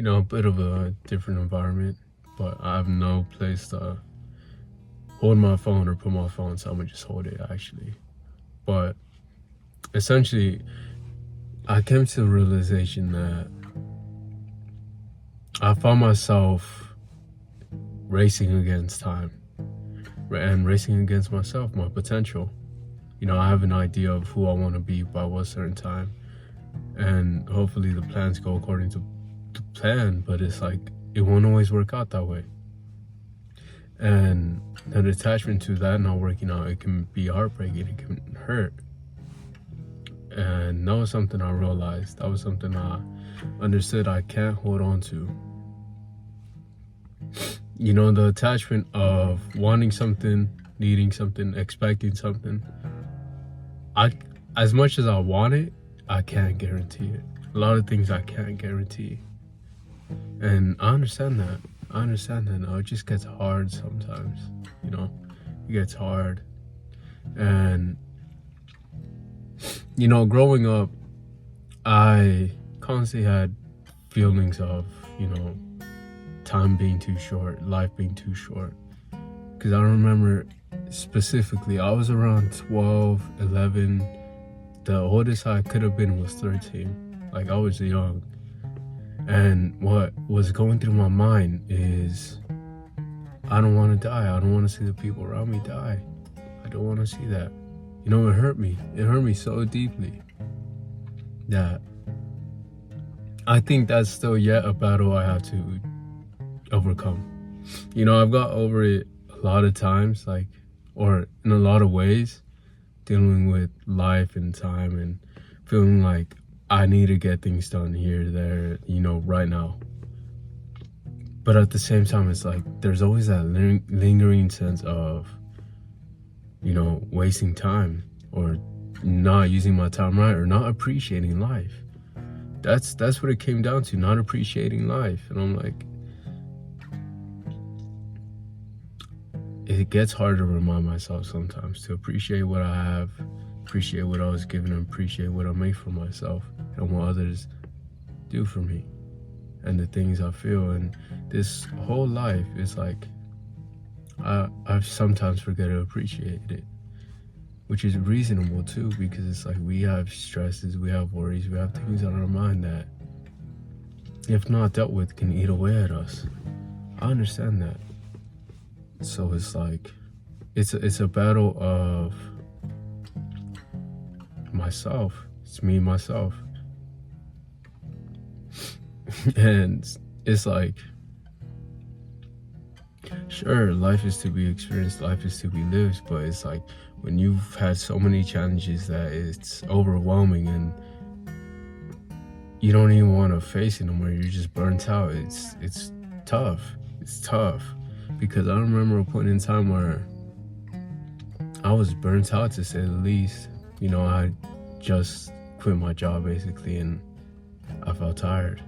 a bit of a different environment, but I have no place to hold my phone or put my phone, so I'm gonna just hold it actually. But essentially, I came to the realization that I found myself racing against time and racing against myself, my potential. I have an idea of who I want to be by what certain time, and hopefully the plans go according to plan, but it's like it won't always work out that way. And the attachment to that not working out, it can be heartbreaking, it can hurt. And that was something I realized, that was something I understood I can't hold on to. The attachment of wanting something, needing something, expecting something. As much as I want it, I can't guarantee it. A lot of things I can't guarantee. And I understand that. Now. It just gets hard sometimes. It gets hard. And, growing up, I constantly had feelings of, time being too short, life being too short. Because I remember specifically, I was around 12, 11. The oldest I could have been was 13. Like, I was young. And what was going through my mind is, I don't want to die. I don't want to see the people around me die. I don't want to see that. It hurt me. It hurt me so deeply that I think that's still yet a battle I have to overcome. I've got over it a lot of times, or in a lot of ways, dealing with life and time and feeling like I need to get things done here, there, right now. But at the same time, it's like there's always that lingering sense of, wasting time or not using my time right or not appreciating life. That's what it came down to, not appreciating life. And I'm like, it gets hard to remind myself sometimes to appreciate what I have, appreciate what I was given, and appreciate what I make for myself and what others do for me and the things I feel. And this whole life is like, I sometimes forget to appreciate it, which is reasonable too, because it's like we have stresses, we have worries, we have things on our mind that, if not dealt with, can eat away at us. I understand that. So it's like, it's a battle of myself. It's me, myself. And it's like, sure, life is to be experienced, life is to be lived, but it's like when you've had so many challenges that it's overwhelming and you don't even want to face it anymore, you're just burnt out. It's tough. It's tough. Because I remember a point in time where I was burnt out, to say the least. I just quit my job basically, and I felt tired.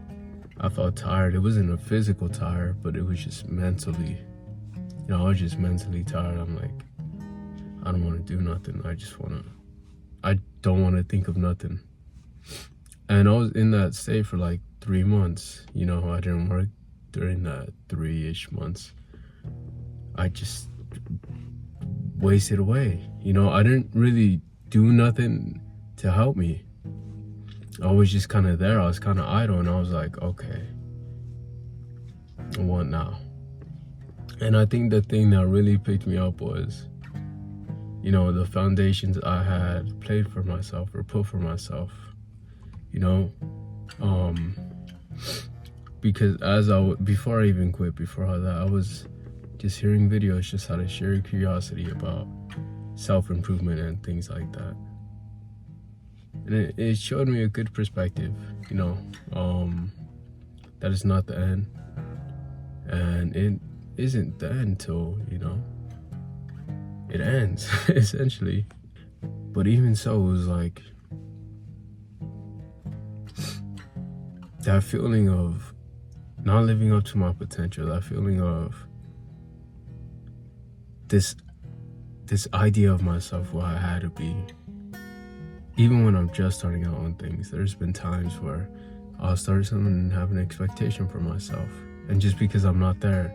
It wasn't a physical tired, but it was just mentally. I was just mentally tired. I'm like, I don't want to do nothing. I don't want to think of nothing. And I was in that state for like 3 months. I didn't work during that 3-ish months. I just wasted away. I didn't really do nothing to help me. I was just kind of there. I was kind of idle, and I was like, okay, what now? And I think the thing that really picked me up was, the foundations I had played for myself or put for myself, because before I even quit, before all that, I was just hearing videos just out of sheer curiosity about self-improvement and things like that. And it showed me a good perspective, that it's not the end. And it isn't the end till, it ends, essentially. But even so, it was like that feeling of not living up to my potential, that feeling of this idea of myself, what I had to be. Even when I'm just starting out on things, there's been times where I'll start something and have an expectation for myself. And just because I'm not there,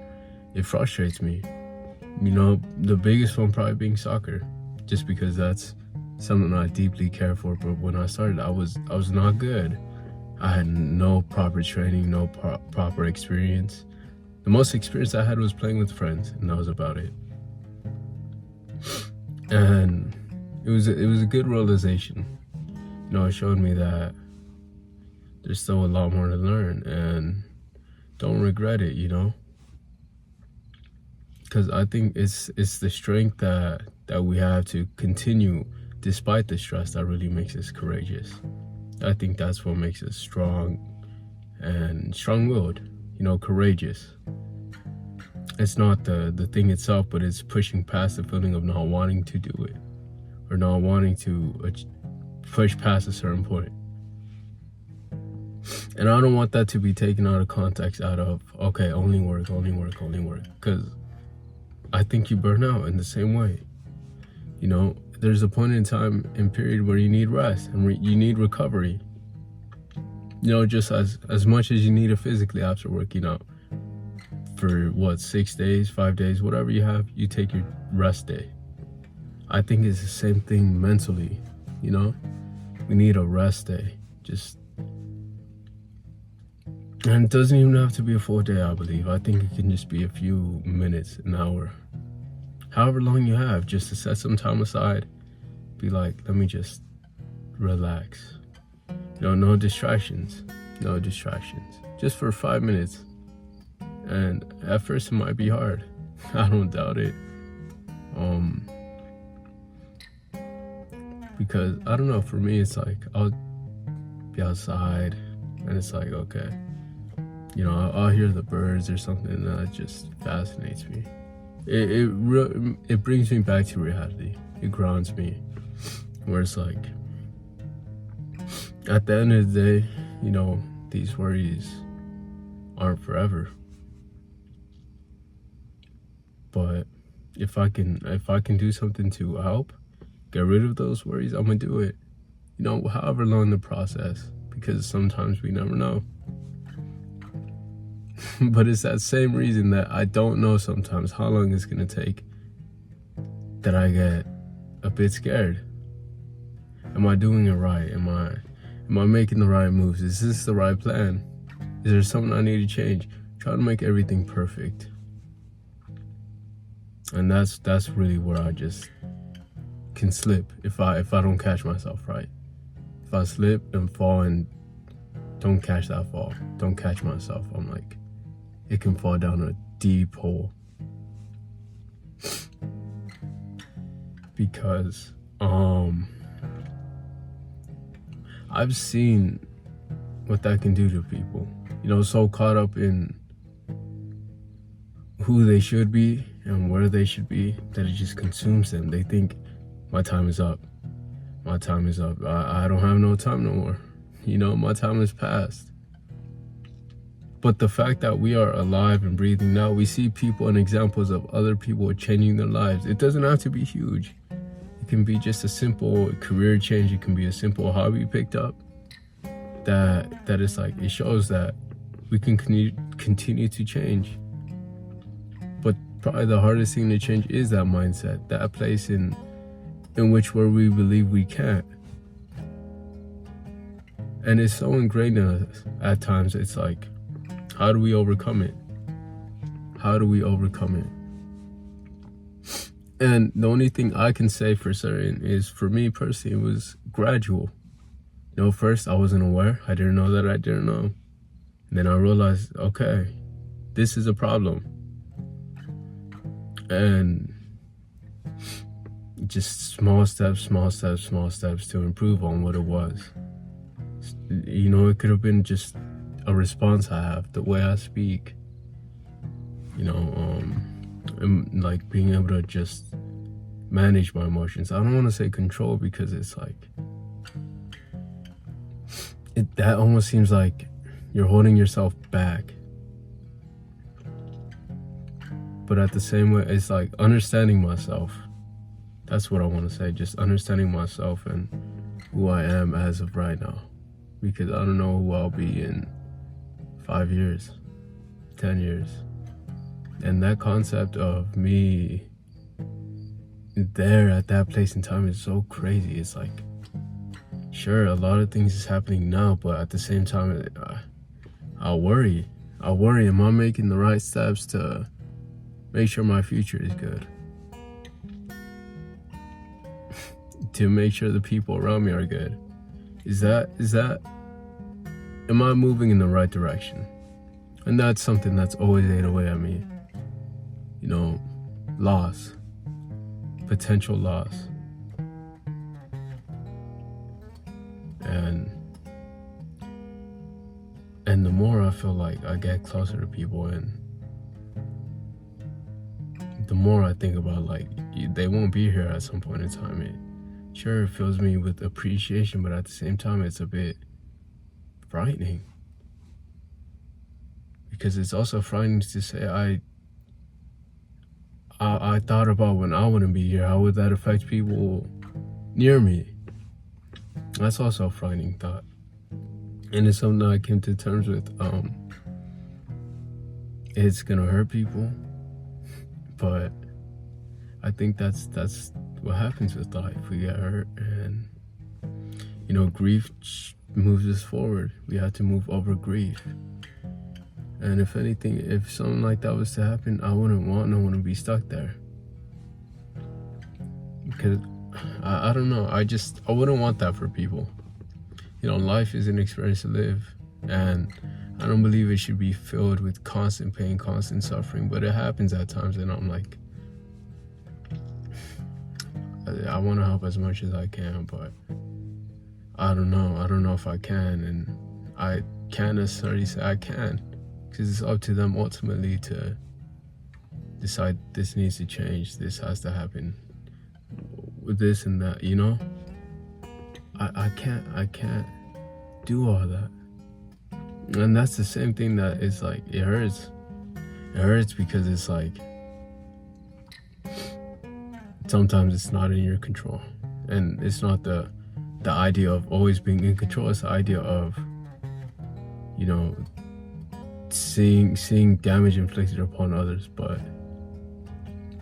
it frustrates me. You know, the biggest one probably being soccer, just because that's something I deeply care for. But when I started, I was not good. I had no proper training, no proper experience. The most experience I had was playing with friends, and that was about it. And it was a good realization. You know, it showed me that there's still a lot more to learn, and don't regret it, you know? Because I think it's the strength that we have to continue despite the stress that really makes us courageous. I think that's what makes us strong and strong-willed, you know, courageous. It's not the thing itself, but it's pushing past the feeling of not wanting to do it, or not wanting to push past a certain point. And I don't want that to be taken out of context, out of, okay, only work, because I think you burn out in the same way. You know, there's a point in time and period where you need rest and you need recovery. You know, just as much as you need it physically after working out. For 6 days, 5 days, whatever you have, you take your rest day. I think it's the same thing mentally, you know? We need a rest day. And it doesn't even have to be a full day, I believe. I think it can just be a few minutes, an hour. However long you have, just to set some time aside. Be like, let me just relax. You know, no distractions. Just for 5 minutes. And at first it might be hard. I don't doubt it. Because, I don't know, for me, it's like, I'll be outside, and it's like, okay. You know, I'll hear the birds or something, that just fascinates me. It brings me back to reality. It grounds me. Where it's like, at the end of the day, you know, these worries aren't forever. But if I can do something to help get rid of those worries, I'm gonna do it. You know, however long the process, because sometimes we never know. But it's that same reason that I don't know sometimes how long it's gonna take, that I get a bit scared. Am I doing it right? Am I making the right moves? Is this the right plan? Is there something I need to change? Try to make everything perfect. And that's really where I just can slip if I don't catch myself right. If I slip and fall and don't catch that fall, don't catch myself, I'm like, it can fall down a deep hole. Because I've seen what that can do to people. You know, so caught up in who they should be and where they should be that it just consumes them. They think, my time is up. I don't have no time no more. You know, my time has passed. But the fact that we are alive and breathing now, we see people and examples of other people changing their lives. It doesn't have to be huge. It can be just a simple career change. It can be a simple hobby you picked up. That is like, it shows that we can continue to change. But probably the hardest thing to change is that mindset, that place in which where we believe we can't. And it's so ingrained in us at times. It's like, how do we overcome it? And the only thing I can say for certain is, for me personally, it was gradual. You know, first I wasn't aware. I didn't know that I didn't know. And then I realized, okay, this is a problem. And just small steps to improve on what it was. You know, it could have been just a response I have, the way I speak, you know, and like being able to just manage my emotions. I don't want to say control, because it's like, that almost seems like you're holding yourself back. But at the same way, it's like understanding myself. That's what I want to say, just understanding myself and who I am as of right now. because I don't know who I'll be in 5 years, 10 years. And that concept of me there at that place in time is so crazy. It's like, sure, a lot of things is happening now, but at the same time, I'll worry. Am I making the right steps to make sure my future is good? To make sure the people around me are good. Am I moving in the right direction? And that's something that's always ate away at me. You know, loss, potential loss. And the more I feel like I get closer to people, and the more I think about like they won't be here at some point in time, it fills me with appreciation, but at the same time it's a bit frightening, because it's also frightening to say I thought about when I wouldn't be here, how would that affect people near me? That's also a frightening thought, and it's something I came to terms with. It's gonna hurt people, but I think that's what happens with life. We get hurt, and grief moves us forward. We have to move over grief. And if anything, if something like that was to happen, I wouldn't want no one to be stuck there. Because I don't know, I wouldn't want that for people. Life is an experience to live, and I don't believe it should be filled with constant pain, constant suffering, but it happens at times, and I'm like, I want to help as much as I can, but I don't know if I can, and I can't necessarily say I can, because it's up to them ultimately to decide this needs to change, this has to happen, with this and that, I can't do all that. And that's the same thing that is like, it hurts because it's like, sometimes it's not in your control, and it's not the idea of always being in control. It's the idea of seeing damage inflicted upon others, but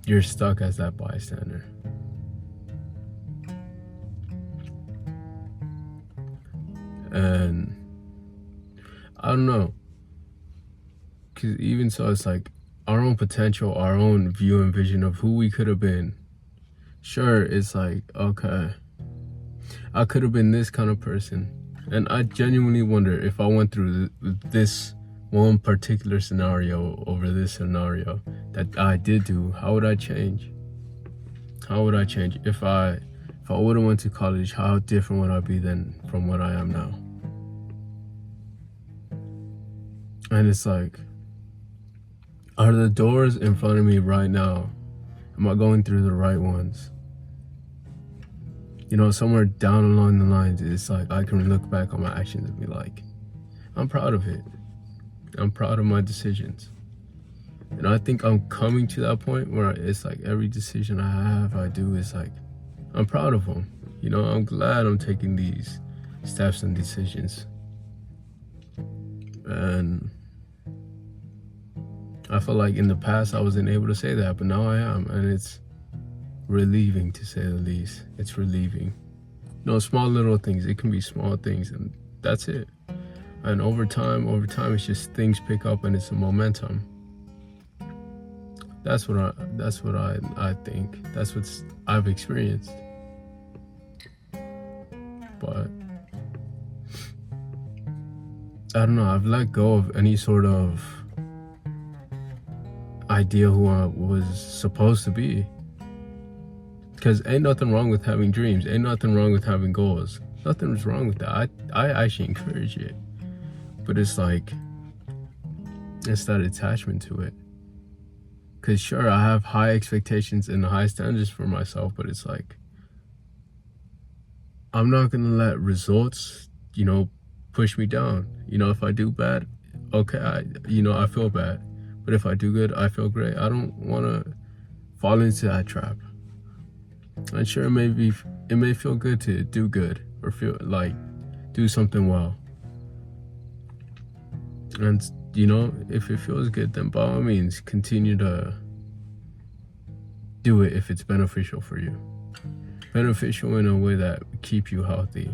you're stuck as that bystander. And I don't know, because even so, it's like our own potential, our own view and vision of who we could have been. Sure, it's like, okay, I could have been this kind of person. And I genuinely wonder, if I went through this one particular scenario over this scenario that I did do, how would I change? How would I change? If I would have went to college, how different would I be then from what I am now? And it's like, are the doors in front of me right now, am I going through the right ones? Somewhere down along the lines, it's like I can look back on my actions and be like, I'm proud of it. I'm proud of my decisions. And I think I'm coming to that point where it's like every decision I do is like, I'm proud of them. I'm glad I'm taking these steps and decisions. And I feel like in the past I wasn't able to say that, but now I am, and it's relieving, to say the least. It's relieving. Small little things. It can be small things, and that's it. And over time, it's just things pick up, and it's a momentum. That's what I think. That's what I've experienced. But I don't know. I've let go of any sort of idea who I was supposed to be. Because ain't nothing wrong with having dreams. Ain't nothing wrong with having goals. Nothing's wrong with that. I actually encourage it. But it's like, it's that attachment to it. Because sure, I have high expectations and high standards for myself, but it's like, I'm not going to let results, push me down. If I do bad, okay, I feel bad. But if I do good, I feel great. I don't want to fall into that trap. And sure, it may feel good to do good or feel like do something well. And you know, if it feels good, then by all means continue to do it if it's beneficial for you. Beneficial in a way that keep you healthy,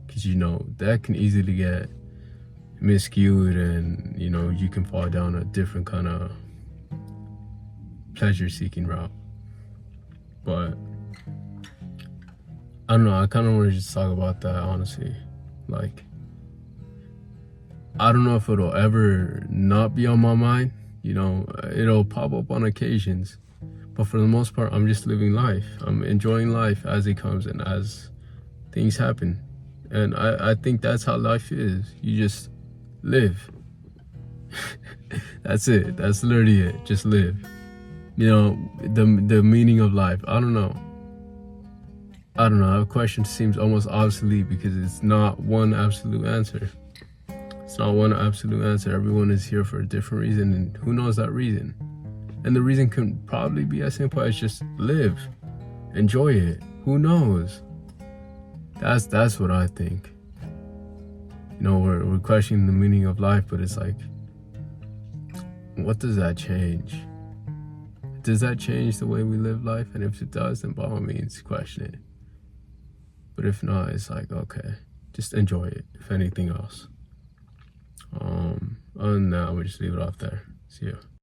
because you know that can easily get miscued, and you know you can fall down a different kind of pleasure seeking route. But I don't know, I kind of want to just talk about that honestly. Like, I don't know if it'll ever not be on my mind. You know, it'll pop up on occasions, but for the most part, I'm just living life. I'm enjoying life as it comes and as things happen. And I think that's how life is. You just live. That's it. That's literally it. Just live. You know, the meaning of life. I don't know. That question seems almost obsolete because it's not one absolute answer. It's not one absolute answer. Everyone is here for a different reason, and who knows that reason? And the reason can probably be as simple as just live, enjoy it. Who knows? That's what I think. You know, we're questioning the meaning of life, but it's like, what does that change? Does that change the way we live life? And if it does, then by all means, question it. But if not, it's like, okay, just enjoy it, if anything else. Other than that, I would just leave it off there. See ya.